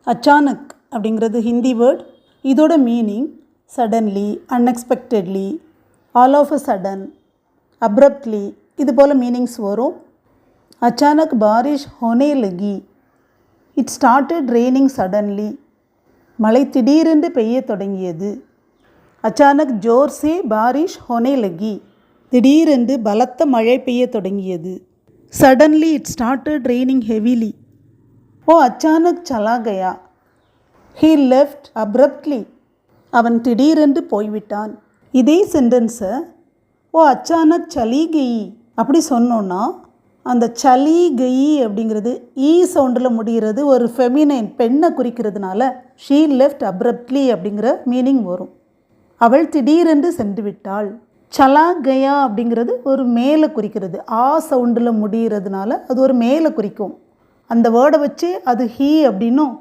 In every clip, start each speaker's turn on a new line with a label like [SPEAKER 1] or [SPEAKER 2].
[SPEAKER 1] அச்சானக் அப்படிங்கிறது ஹிந்தி வேர்ட். இதோட meaning suddenly, unexpectedly, all of a sudden, abruptly, இது போல் மீனிங்ஸ் வரும். அச்சானக் பாரிஷ் ஹோனே லகி, இட் ஸ்டார்டட் ரெய்னிங் சடன்லி, மழை திடீரென்று பெய்ய தொடங்கியது. அச்சானக் ஜோர் சே பாரிஷ் ஹோனே லகி, திடீரென்று பலத்த மழை பெய்ய தொடங்கியது. Suddenly it started raining heavily. ஓ அச்சானக் சலா கயா, ஹீ லெஃப்ட் அப்ரப்ட்லி, அவன் திடீரென்று போய்விட்டான். இதே சென்டென்ஸை ஓ அச்சானக் சலி கயி அப்படி சொன்னோன்னா, அந்த சலி கயி அப்படிங்கிறது ஈ சவுண்டில் முடிகிறது, ஒரு ஃபெமினைன் பெண்ணை குறிக்கிறதுனால ஷீ லெஃப்ட் அப்ரப்ட்லி அப்படிங்கிற மீனிங் வரும். அவள் திடீரென்று சென்று விட்டாள். சலா கயா அப்படிங்கிறது ஒரு மேலே குறிக்கிறது, ஆ சவுண்டில் முடிகிறதுனால அது ஒரு மேலே குறிக்கும். அந்த வேர்டை வச்சு அது ஹீ அப்படின்னும்,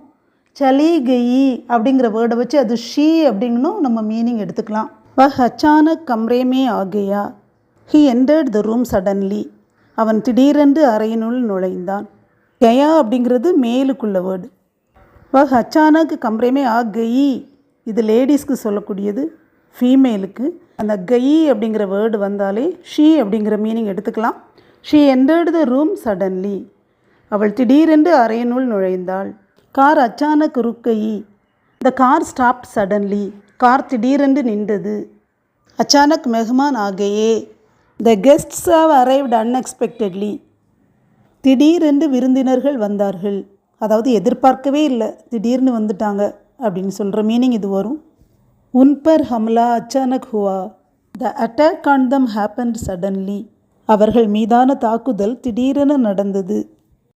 [SPEAKER 1] சலி கயி அப்படிங்கிற வேர்டை வச்சு அது ஷீ அப்படின்னும் நம்ம மீனிங் எடுத்துக்கலாம். வஹ் அச்சானக் கம்ரே மே ஆ கயா, he entered the room suddenly, அவன் திடீரென்று அறையினுள் நுழைந்தான். கயா அப்படிங்கிறது மேலுக்குள்ள வேர்டு. வஹ் அச்சானக் கம்ரே மே ஆ கயி, இது லேடிஸ்க்கு சொல்லக்கூடியது, ஃபீமேலுக்கு. அந்த கயி அப்படிங்கிற வேர்டு வந்தாலே ஷீ அப்படிங்கிற மீனிங் எடுத்துக்கலாம். She entered the room suddenly, அவள் திடீரென்று அறையினுள் நுழைந்தாள். கார் அச்சானக் ருக் கயி, the car stopped suddenly, car திடீரென்று நின்றது. அச்சானக் மெஹ்மான் ஆகையே, the guests have arrived unexpectedly, திடீரென்று விருந்தினர்கள் வந்தார்கள். அதாவது எதிர்பார்க்கவே இல்லை, திடீர்னு வந்துட்டாங்க அப்படின்னு சொல்கிற மீனிங் இது வரும். உன் பர் ஹம்லா அச்சானக் ஹுவா, the attack on them happened suddenly, அவர்கள் மீதான தாக்குதல் திடீரென நடந்தது.